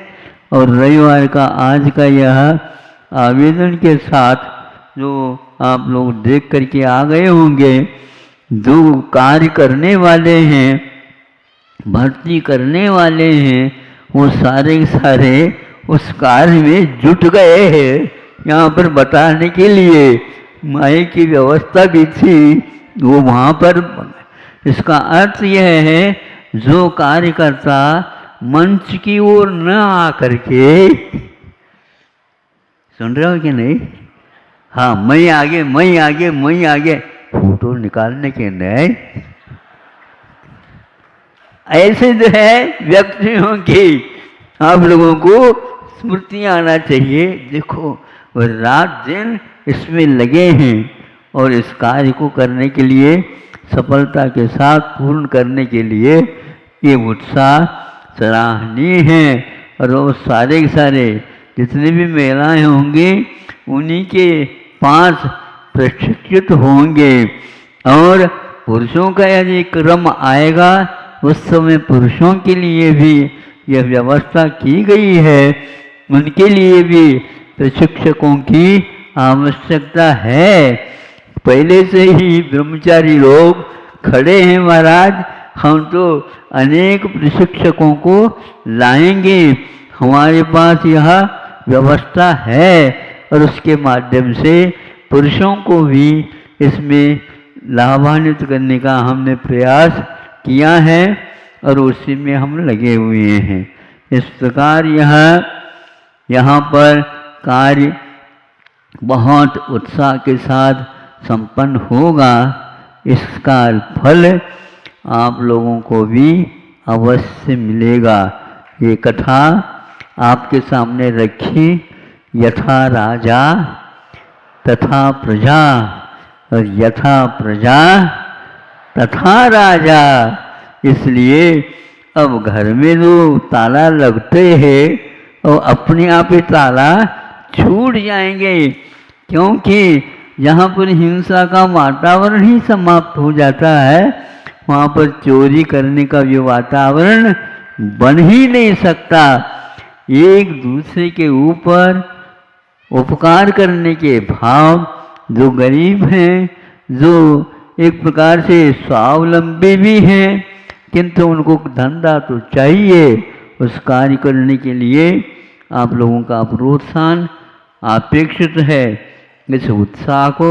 और रविवार का आज का यह आवेदन के साथ जो आप लोग देख करके आ गए होंगे, जो कार्य करने वाले हैं, भर्ती करने वाले हैं, वो सारे सारे उस कार्य में जुट गए हैं। यहाँ पर बताने के लिए माई की व्यवस्था भी थी, वो वहाँ पर। इसका अर्थ यह है जो कार्यकर्ता मंच की ओर न आकर के, सुन रहे हो कि नहीं? हाँ, मैं आगे मैं आगे मैं आगे फोटो निकालने के नहीं, ऐसे जो है व्यक्तियों की आप लोगों को स्मृति आना चाहिए। देखो वो रात दिन इसमें लगे हैं और इस कार्य को करने के लिए, सफलता के साथ पूर्ण करने के लिए ये उत्साह सराहनीय है। और वो सारे के सारे जितने भी महिलाएं होंगी उन्हीं के 5 प्रशिक्षित होंगे। और पुरुषों का यदि क्रम आएगा उस समय पुरुषों के लिए भी यह व्यवस्था की गई है, उनके लिए भी प्रशिक्षकों की आवश्यकता है। पहले से ही ब्रह्मचारी लोग खड़े हैं महाराज, हम तो अनेक प्रशिक्षकों को लाएंगे, हमारे पास यह व्यवस्था है। और उसके माध्यम से पुरुषों को भी इसमें लाभान्वित करने का हमने प्रयास किया है और उसी में हम लगे हुए हैं। इस प्रकार यहाँ पर कार्य बहुत उत्साह के साथ संपन्न होगा। इसका फल आप लोगों को भी अवश्य मिलेगा। ये कथा आपके सामने रखी, यथा राजा तथा प्रजा और यथा प्रजा तथा राजा। इसलिए अब घर में जो ताला लगते हैं और अपने आप ही ताला छूट जाएंगे, क्योंकि जहाँ पर हिंसा का वातावरण ही समाप्त हो जाता है वहाँ पर चोरी करने का भी वातावरण बन ही नहीं सकता। एक दूसरे के ऊपर उपकार करने के भाव, जो गरीब हैं, जो एक प्रकार से स्वावलंबी भी हैं, किंतु उनको धंधा तो चाहिए, उस कार्य करने के लिए आप लोगों का प्रोत्साहन अपेक्षित है। इस उत्साह को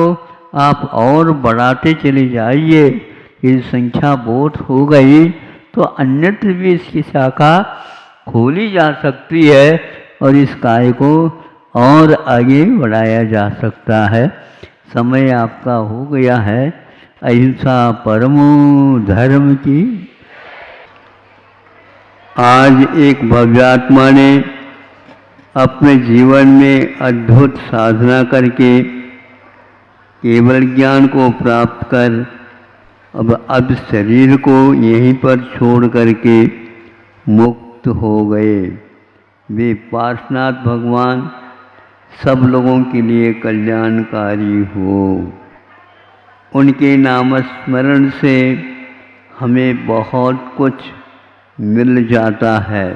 आप और बढ़ाते चले जाइए। ये संख्या बहुत हो गई तो अन्यत्र भी इसकी शाखा खोली जा सकती है और इस कार्य को और आगे बढ़ाया जा सकता है। समय आपका हो गया है। अहिंसा परमो धर्म की। आज एक भव्यात्मा ने अपने जीवन में अद्भुत साधना करके केवल ज्ञान को प्राप्त कर अब शरीर को यहीं पर छोड़ करके मुक्त हो गए। वे पार्श्वनाथ भगवान सब लोगों के लिए कल्याणकारी हो। उनके नामस्मरण से हमें बहुत कुछ मिल जाता है,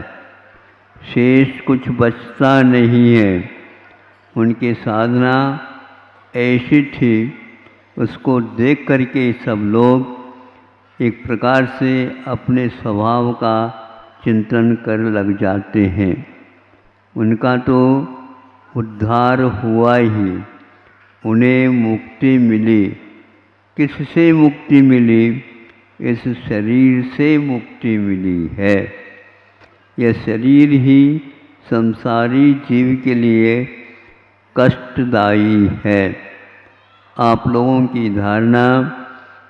शेष कुछ बचता नहीं है। उनकी साधना ऐसी थी, उसको देख करके सब लोग एक प्रकार से अपने स्वभाव का चिंतन कर लग जाते हैं। उनका तो उद्धार हुआ ही, उन्हें मुक्ति मिली। किससे मुक्ति मिली? इस शरीर से मुक्ति मिली है। यह शरीर ही संसारी जीव के लिए कष्टदायी है। आप लोगों की धारणा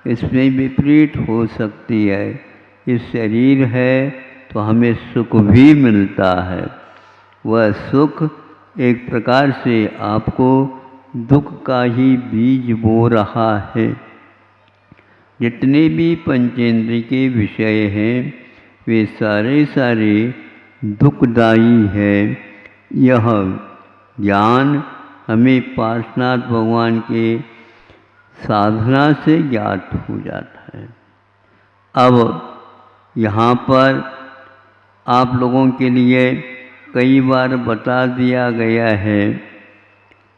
इसमें विपरीत हो सकती है। इस शरीर है तो हमें सुख भी मिलता है। वह सुख एक प्रकार से आपको दुख का ही बीज बो रहा है। जितने भी पंचेंद्रिय के विषय हैं वे सारे दुखदायी है। यह ज्ञान हमें पार्श्वनाथ भगवान के साधना से ज्ञात हो जाता है। अब यहाँ पर आप लोगों के लिए कई बार बता दिया गया है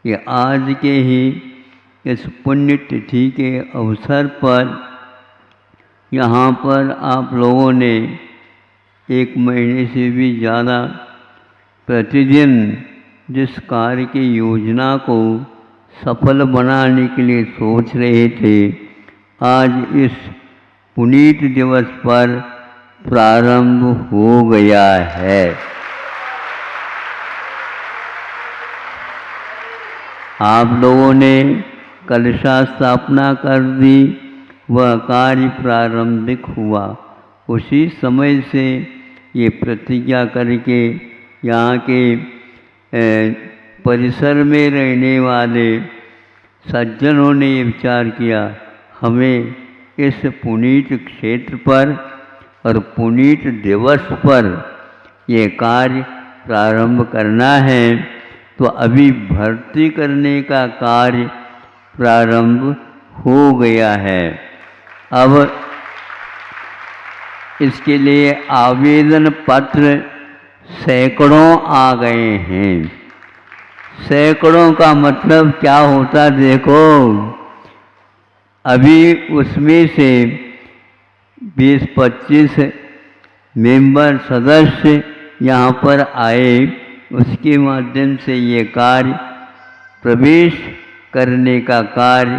कि आज के ही इस पुण्य तिथि के अवसर पर यहाँ पर आप लोगों ने 1 महीने से भी ज़्यादा प्रतिदिन जिस कार्य की योजना को सफल बनाने के लिए सोच रहे थे, आज इस पुनीत दिवस पर प्रारंभ हो गया है। आप लोगों ने कलशा स्थापना कर दी, वह कार्य प्रारंभिक हुआ। उसी समय से ये प्रतिज्ञा करके यहाँ के परिसर में रहने वाले सज्जनों ने ये विचार किया, हमें इस पुनीत क्षेत्र पर और पुनीत दिवस पर ये कार्य प्रारंभ करना है। तो अभी भर्ती करने का कार्य प्रारंभ हो गया है। अब इसके लिए आवेदन पत्र सैकड़ों आ गए हैं। सैकड़ों का मतलब क्या होता देखो, अभी उसमें से 20-25 मेंबर सदस्य यहाँ पर आए, उसके माध्यम से ये कार्य प्रवेश करने का कार्य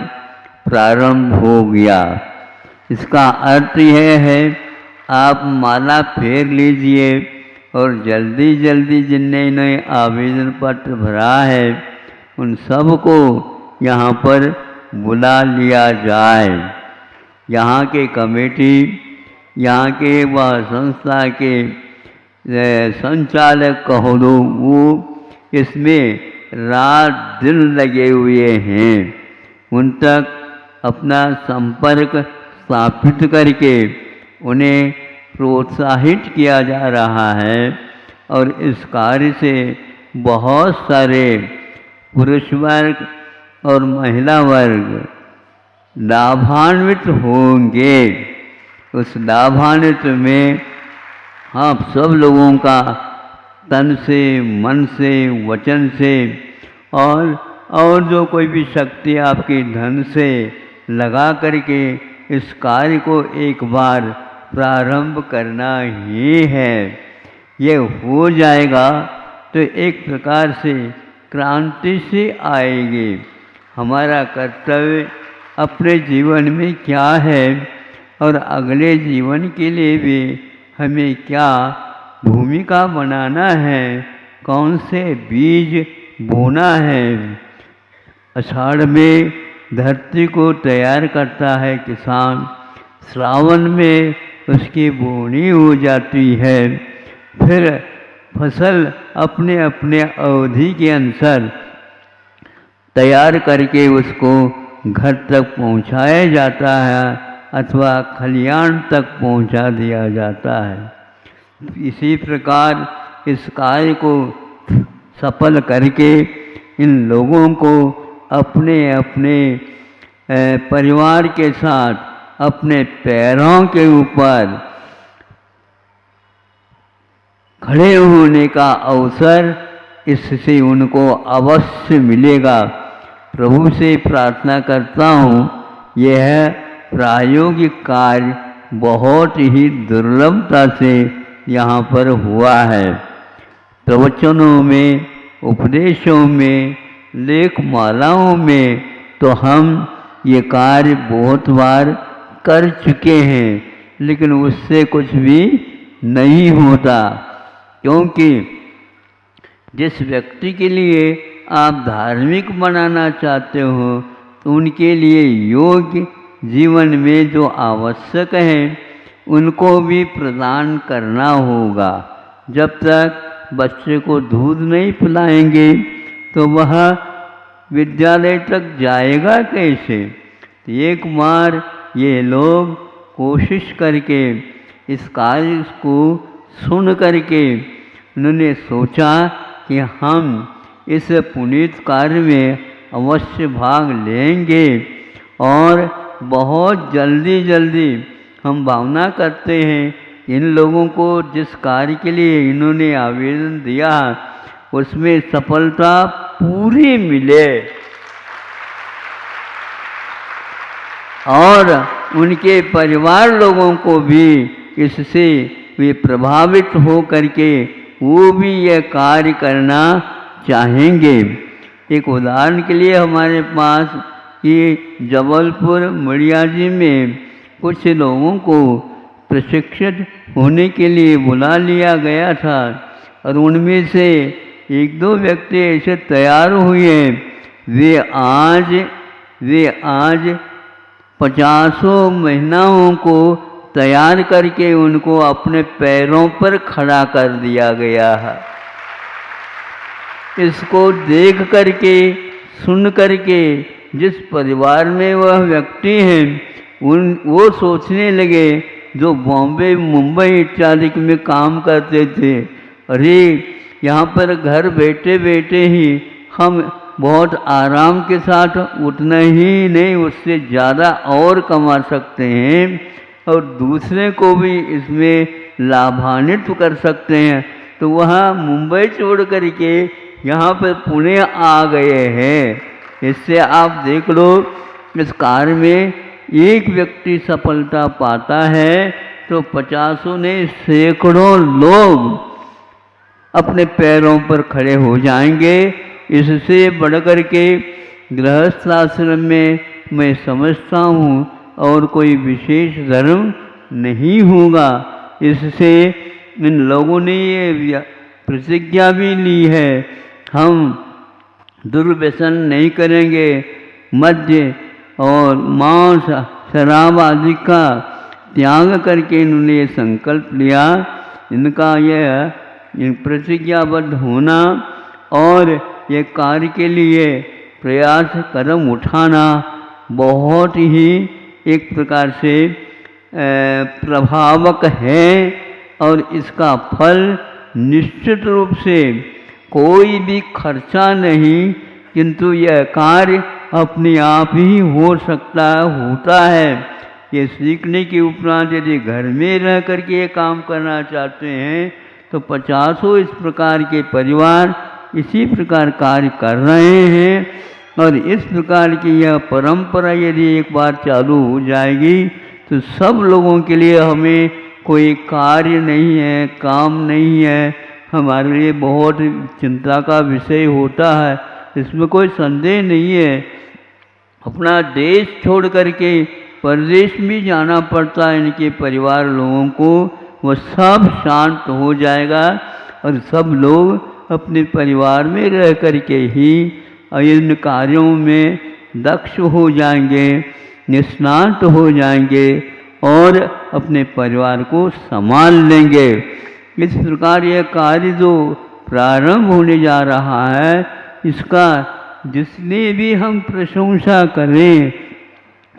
प्रारंभ हो गया। इसका अर्थ यह है, आप माला फेर लीजिए और जल्दी जल्दी जिन्होंने आवेदन पत्र भरा है उन सबको यहाँ पर बुला लिया जाए। यहाँ के कमेटी, यहाँ के वह संस्था के संचालक कहो दो, वो इसमें रात दिन लगे हुए हैं। उन तक अपना संपर्क स्थापित करके उन्हें प्रोत्साहित किया जा रहा है और इस कार्य से बहुत सारे पुरुष वर्ग और महिला वर्ग लाभान्वित होंगे। उस लाभान्वित में आप सब लोगों का तन से, मन से, वचन से और जो कोई भी शक्ति आपके धन से लगा करके इस कार्य को एक बार प्रारंभ करना ही है। ये हो जाएगा तो एक प्रकार से क्रांति से आएगी। हमारा कर्तव्य अपने जीवन में क्या है और अगले जीवन के लिए भी हमें क्या भूमिका बनाना है, कौन से बीज बोना है। आषाढ़ में धरती को तैयार करता है किसान, श्रावण में उसकी बोनी हो जाती है, फिर फसल अपने अपने अवधि के अनुसार तैयार करके उसको घर तक पहुंचाया जाता है अथवा खलियान तक पहुंचा दिया जाता है। इसी प्रकार इस कार्य को सफल करके इन लोगों को अपने अपने परिवार के साथ अपने पैरों के ऊपर खड़े होने का अवसर इससे उनको अवश्य मिलेगा। प्रभु से प्रार्थना करता हूँ, यह प्रायोगिक कार्य बहुत ही दुर्लभता से यहाँ पर हुआ है। प्रवचनों में, उपदेशों में, लेखमालाओं में तो हम ये कार्य बहुत बार कर चुके हैं, लेकिन उससे कुछ भी नहीं होता, क्योंकि जिस व्यक्ति के लिए आप धार्मिक बनाना चाहते हो तो उनके लिए योग्य जीवन में जो आवश्यक है उनको भी प्रदान करना होगा। जब तक बच्चे को दूध नहीं पिलाएंगे तो वह विद्यालय तक जाएगा कैसे? एक बार ये लोग कोशिश करके इस कार्य को सुन करके उन्होंने सोचा कि हम इस पुनीत कार्य में अवश्य भाग लेंगे और बहुत जल्दी जल्दी हम भावना करते हैं इन लोगों को जिस कार्य के लिए इन्होंने आवेदन दिया उसमें सफलता पूरी मिले और उनके परिवार लोगों को भी इससे वे प्रभावित हो करके वो भी यह कार्य करना चाहेंगे। एक उदाहरण के लिए हमारे पास ये जबलपुर मड़ियाजी में कुछ लोगों को प्रशिक्षित होने के लिए बुला लिया गया था और उनमें से एक दो व्यक्ति ऐसे तैयार हुए, वे आज 50 महिलाओं को तैयार करके उनको अपने पैरों पर खड़ा कर दिया गया है। इसको देख करके, सुन करके जिस परिवार में वह व्यक्ति हैं वो सोचने लगे, जो बॉम्बे मुंबई इत्यादि में काम करते थे, अरे यहाँ पर घर बैठे बैठे ही हम बहुत आराम के साथ उतना ही नहीं उससे ज़्यादा और कमा सकते हैं और दूसरे को भी इसमें लाभान्वित कर सकते हैं। तो वहाँ मुंबई छोड़ करके यहाँ पर पुणे आ गए हैं। इससे आप देख लो, इस कार्य में एक व्यक्ति सफलता पाता है तो 50 ने सैकड़ों लोग अपने पैरों पर खड़े हो जाएंगे। इससे बढ़कर के गृहस्थ आश्रम में मैं समझता हूँ और कोई विशेष धर्म नहीं होगा। इससे इन लोगों ने ये प्रतिज्ञा भी ली है, हम दुर्व्यसन नहीं करेंगे, मद्य और मांस शराब आदि का त्याग करके इन्होंने ये संकल्प लिया। इनका यह प्रतिज्ञाबद्ध होना और ये कार्य के लिए प्रयास कदम उठाना बहुत ही एक प्रकार से प्रभावक है और इसका फल निश्चित रूप से कोई भी खर्चा नहीं, किंतु यह कार्य अपने आप ही हो सकता होता है। ये सीखने के उपरांत यदि घर में रह करके ये काम करना चाहते हैं तो 50 इस प्रकार के परिवार इसी प्रकार कार्य कर रहे हैं और इस प्रकार की यह परंपरा यदि एक बार चालू हो जाएगी तो सब लोगों के लिए हमें कोई कार्य नहीं है, काम नहीं है, हमारे लिए बहुत चिंता का विषय होता है, इसमें कोई संदेह नहीं है। अपना देश छोड़ करके परदेश भी जाना पड़ता है इनके परिवार लोगों को, वह सब शांत हो जाएगा और सब लोग अपने परिवार में रह करके ही इन कार्यों में दक्ष हो जाएंगे, निष्णात हो जाएंगे और अपने परिवार को संभाल लेंगे। इस प्रकार यह कार्य जो प्रारंभ होने जा रहा है, इसका जितनी भी हम प्रशंसा करें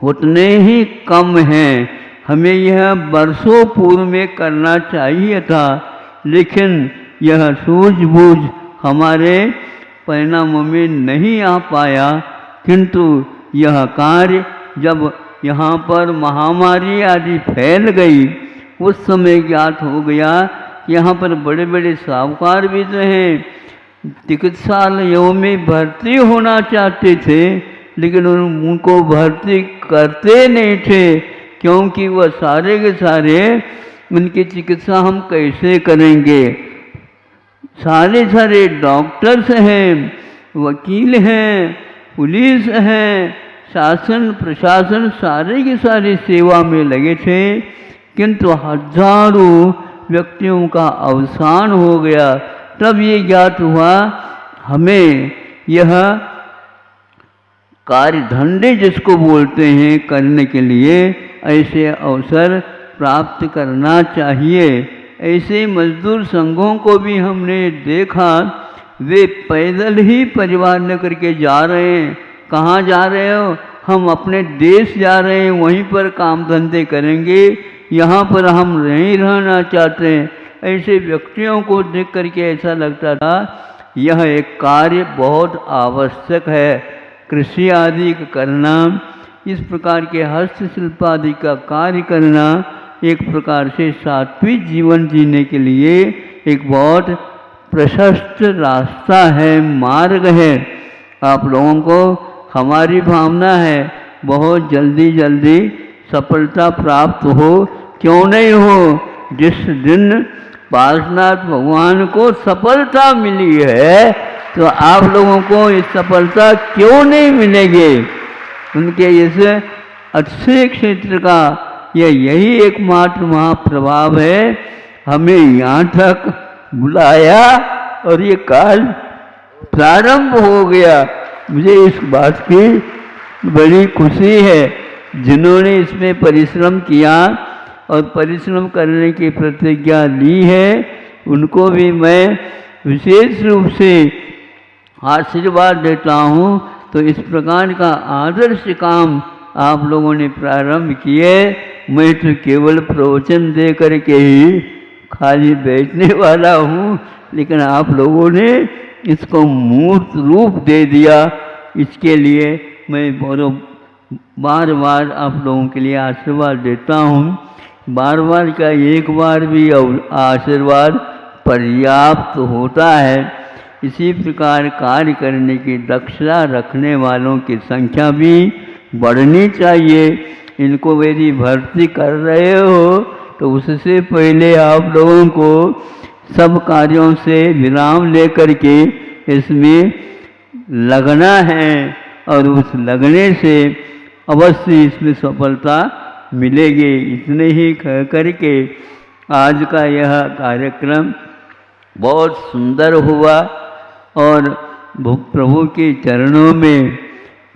उतने ही कम हैं। हमें यह वर्षों पूर्व में करना चाहिए था, लेकिन यह सूझबूझ हमारे परिणामों में नहीं आ पाया। किंतु यह कार्य जब यहाँ पर महामारी आदि फैल गई, उस समय ज्ञात हो गया कि यहाँ पर बड़े बड़े साहूकार भी तो हैं, चिकित्सालयों में भर्ती होना चाहते थे, लेकिन उनको भर्ती करते नहीं थे, क्योंकि वह सारे के सारे उनकी चिकित्सा हम कैसे करेंगे। सारे सारे डॉक्टर्स हैं, वकील हैं, पुलिस हैं, शासन प्रशासन सारे की सारी सेवा में लगे थे, किंतु हजारों व्यक्तियों का अवसान हो गया। तब ये ज्ञात हुआ हमें यह कार्य धंधे जिसको बोलते हैं करने के लिए ऐसे अवसर प्राप्त करना चाहिए। ऐसे मजदूर संघों को भी हमने देखा, वे पैदल ही परिवार लेकर के जा रहे हैं। कहाँ जा रहे हो? हम अपने देश जा रहे हैं, वहीं पर काम धंधे करेंगे, यहाँ पर हम नहीं रहना चाहते हैं। ऐसे व्यक्तियों को देख करके ऐसा लगता था यह एक कार्य बहुत आवश्यक है। कृषि आदि का करना, इस प्रकार के हस्तशिल्प आदि का कार्य करना एक प्रकार से सात्विक जीवन जीने के लिए एक बहुत प्रशस्त रास्ता है, मार्ग है। आप लोगों को हमारी भावना है बहुत जल्दी जल्दी सफलता प्राप्त हो, क्यों नहीं हो। जिस दिन पार्शनाथ भगवान को सफलता मिली है, तो आप लोगों को इस सफलता क्यों नहीं मिलेगी। उनके इस अच्छे क्षेत्र का यही एकमात्र महाप्रभाव है, हमें यहाँ तक बुलाया और ये काल प्रारंभ हो गया। मुझे इस बात की बड़ी खुशी है, जिन्होंने इसमें परिश्रम किया और परिश्रम करने की प्रतिज्ञा ली है, उनको भी मैं विशेष रूप से आशीर्वाद देता हूँ। तो इस प्रकार का आदर्श काम आप लोगों ने प्रारंभ किए। मैं तो केवल प्रवचन दे करके ही खाली बैठने वाला हूँ, लेकिन आप लोगों ने इसको मूर्त रूप दे दिया। इसके लिए मैं बार बार आप लोगों के लिए आशीर्वाद देता हूँ। बार बार का एक बार भी आशीर्वाद पर्याप्त होता है। इसी प्रकार कार्य करने की दक्षता रखने वालों की संख्या भी बढ़नी चाहिए। इनको यदि भर्ती कर रहे हो तो उससे पहले आप लोगों को सब कार्यों से विराम लेकर के इसमें लगना है, और उस लगने से अवश्य इसमें सफलता मिलेगी। इतने ही कह करके आज का यह कार्यक्रम बहुत सुंदर हुआ और प्रभु के चरणों में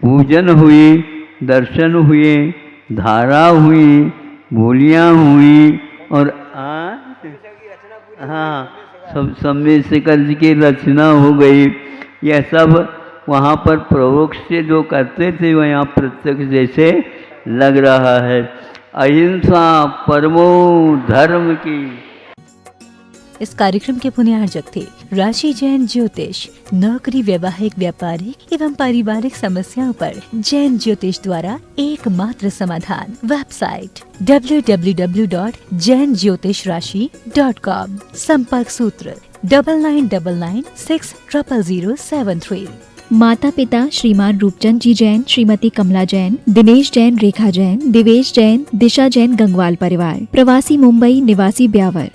पूजन हुई, दर्शन हुए, धारा हुई, बोलियाँ हुई और हाँ सब में शिखर की रचना हो गई। यह सब वहाँ पर परोक्ष से जो करते थे वह यहाँ प्रत्यक्ष जैसे लग रहा है। अहिंसा परमो धर्म की। इस कार्यक्रम के पुण्यार्जक थे राशि जैन ज्योतिष। नौकरी, वैवाहिक, व्यापारिक एवं पारिवारिक समस्याओं पर जैन ज्योतिष द्वारा एकमात्र समाधान। Website www.jainjyotishrashi.com। संपर्क सूत्र 9999600073। माता पिता श्रीमान रूपचंद जी जैन, श्रीमती कमला जैन, दिनेश जैन, रेखा जैन, दिवेश जैन, दिशा जैन गंगवाल परिवार, प्रवासी मुंबई, निवासी ब्यावर।